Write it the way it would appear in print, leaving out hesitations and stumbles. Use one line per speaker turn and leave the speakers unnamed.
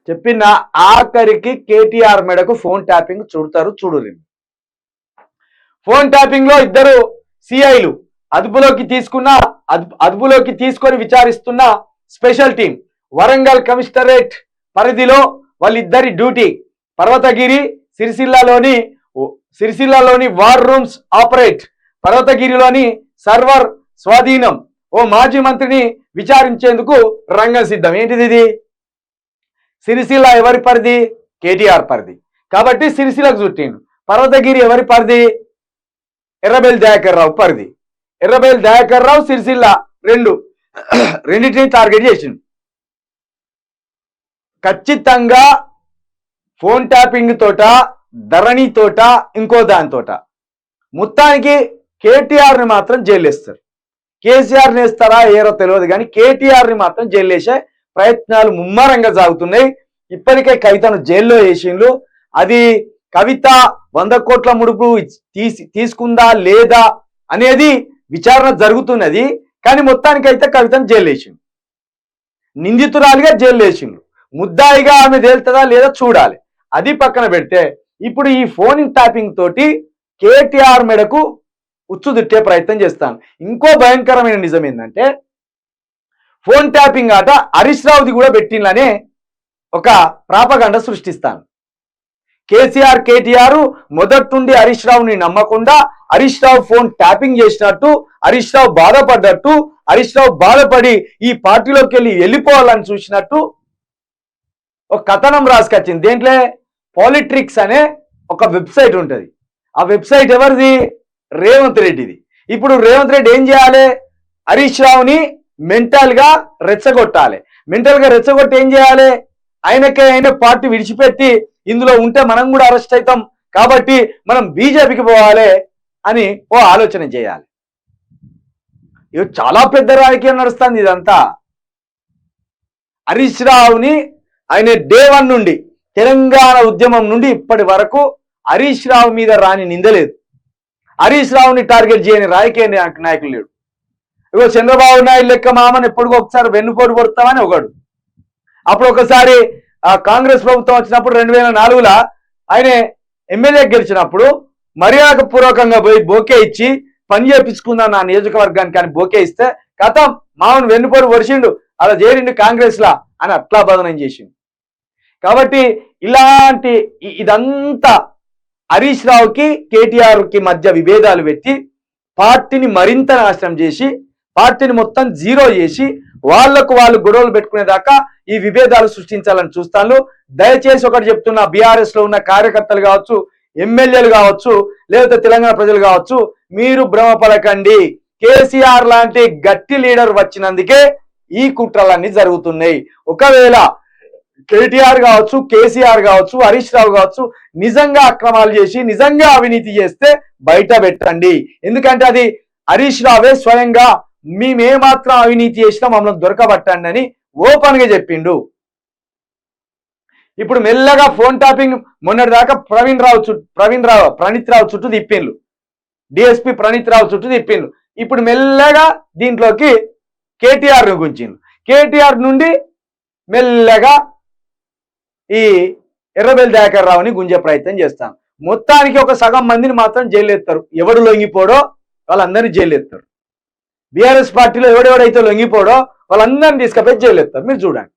చెప్పిన ఆఖరికి కేటీఆర్ మెడకు ఫోన్ ట్యాపింగ్ చూడతారు చూడురి. ఫోన్ ట్యాపింగ్ లో ఇద్దరు సిఐలు అదుపులోకి తీసుకొని విచారిస్తున్న స్పెషల్ టీం వరంగల్ కమిషనరేట్ పరిధిలో వాళ్ళిద్దరి డ్యూటీ పర్వతగిరి సిరిసిల్లాలోని వార్ రూమ్స్ ఆపరేట్, పర్వతగిరిలోని సర్వర్ స్వాధీనం. ఓ మాజీ మంత్రిని విచారించేందుకు రంగం సిద్ధం. ఏంటిది ఇది? సిరిసిల్ల ఎవరి పరిధి? కేటీఆర్ పరిధి కాబట్టి సిరిసిల్లకు చుట్టిండు. పర్వతగిరి ఎవరి పరిధి? ఎర్రబెల్లి దయాకర్ రావు పరిధి. ఎర్రబెల్లి దయాకర్ రావు సిరిసిల్ల రెండింటిని టార్గెట్ చేసిండు. ఖచ్చితంగా ఫోన్ ట్యాపింగ్ తోట, ధరణి తోట, ఇంకో దానితోట మొత్తానికి కేటీఆర్ని మాత్రం జైలేస్తారు. కేసీఆర్ని వేస్తారా ఏరో తెలియదు కానీ కేటీఆర్ని మాత్రం జైలేసే ప్రయత్నాలు ముమ్మరంగా సాగుతున్నాయి. ఇప్పటికే కవితను జైల్లో వేసిండ్రు. అది కవిత 100 కోట్ల ముడుపు తీసుకుందా లేదా అనేది విచారణ జరుగుతున్నది. కానీ మొత్తానికైతే కవితను జైలు వేసిండు, నిందితురాలిగా జైలు వేసిండ్రు. ముద్దాయిగా ఆమె తేలుతుందా లేదా చూడాలి. అది పక్కన పెడితే ఇప్పుడు ఈ ఫోన్ ట్యాపింగ్ తోటి కేటీఆర్ మెడకు ఉచ్చు దిట్టే ప్రయత్నం చేస్తాను. ఇంకో భయంకరమైన నిజం ఏంటంటే ఫోన్ ట్యాపింగ్ ఆట హరీష్ రావుది కూడా పెట్టిందనే ఒక ప్రాపగండ సృష్టిస్తాను. కేటీఆర్ మొదటి నుండి హరీష్ రావుని నమ్మకుండా హరీష్ రావు ఫోన్ ట్యాపింగ్ చేసినట్టు, హరీష్ రావు బాధపడ్డట్టు, హరీష్ రావు బాధపడి ఈ పార్టీలోకి వెళ్ళిపోవాలని చూసినట్టు ఒక కథనం రాసుకొచ్చింది. దేంట్లో పాలిట్రిక్స్ అనే ఒక వెబ్సైట్ ఉంటుంది. ఆ వెబ్సైట్ ఎవరిది? రేవంత్ రెడ్డిది. ఇప్పుడు రేవంత్ రెడ్డి ఏం చేయాలి? హరీష్ రావుని మెంటల్గా రెచ్చగొట్టాలి. మెంటల్గా రెచ్చగొట్టి ఏం చేయాలి? ఆయన పార్టీ విడిచిపెట్టి ఇందులో ఉంటే మనం కూడా అరెస్ట్ అవుతాం కాబట్టి మనం బీజేపీకి పోవాలి అని ఓ ఆలోచన చేయాలి. ఇది చాలా పెద్ద రాజకీయం నడుస్తుంది ఇదంతా. హరీష్ రావుని ఆయన డే 1 నుండి తెలంగాణ ఉద్యమం నుండి ఇప్పటి వరకు హరీష్ రావు మీద రాని నిందలేదు. హరీష్ రావుని టార్గెట్ చేయని రాజకీయ నాయకులు లేడు. ఇగో చంద్రబాబు నాయుడు లెక్క మామని ఎప్పుడు ఒకసారి వెన్నుపోటు కొడతామని ఒకడు. అప్పుడు ఒకసారి కాంగ్రెస్ ప్రభుత్వం వచ్చినప్పుడు 2004లో ఆయన ఎమ్మెల్యే గెలిచినప్పుడు మర్యాదపూర్వకంగా పోయి బోకే ఇచ్చి పని చేపించుకుందాం నా నియోజకవర్గానికి అని బోకే ఇస్తే కథం మామను వెన్నుపోటు పొడిచిండు, అలా చేరిండు కాంగ్రెస్ లా అని అట్లా బదనం చేసిండు. కాబట్టి ఇలాంటి ఇదంతా హరీష్ రావుకి కేటీఆర్కి మధ్య విభేదాలు పెట్టి పార్టీని మరింత నాశనం చేసి పార్టీని మొత్తం జీరో చేసి వాళ్ళు గొడవలు పెట్టుకునేదాకా ఈ విభేదాలు సృష్టించాలని చూస్తాను. దయచేసి ఒకటి చెప్తున్నా, బీఆర్ఎస్ లో ఉన్న కార్యకర్తలు కావచ్చు, ఎమ్మెల్యేలు కావచ్చు, లేకపోతే తెలంగాణ ప్రజలు కావచ్చు, మీరు భ్రమపడకండి. కేసీఆర్ లాంటి గట్టి లీడర్ వచ్చినందుకే ఈ కుట్రలన్నీ జరుగుతున్నాయి. ఒకవేళ కేటీఆర్ కావచ్చు, కేసీఆర్ కావచ్చు, హరీష్ రావు కావచ్చు నిజంగా అక్రమాలు చేసి నిజంగా అవినీతి చేస్తే బయట పెట్టండి. ఎందుకంటే అది హరీష్ రావే స్వయంగా మేమేమాత్రం అవినీతి చేసినా మమ్మల్ని దొరకబట్టండి అని ఓపెన్ గా చెప్పిండు. ఇప్పుడు మెల్లగా ఫోన్ ట్యాపింగ్ మొన్నటి దాకా ప్రణీత్ రావు చుట్టూ తిప్పిండ్లు, డిఎస్పీ ప్రణీత్ రావు చుట్టూ తిప్పిండ్లు. ఇప్పుడు మెల్లగా దీంట్లోకి కేటీఆర్ ను గుంచిండ్రు. కేటీఆర్ నుండి మెల్లగా ఈ ఎర్రబెల్లి దయాకర్ రావుని గుంజే ప్రయత్నం చేస్తాం. మొత్తానికి ఒక సగం మందిని మాత్రం జైలు ఎత్తారు. ఎవడు లొంగిపోడో వాళ్ళందరినీ జైలు ఎత్తారు. బీఆర్ఎస్ పార్టీలో ఎవడెవడైతే లొంగిపోడో వాళ్ళందరినీ తీసుకుపోయి జైలు ఎత్తారు. మీరు చూడండి.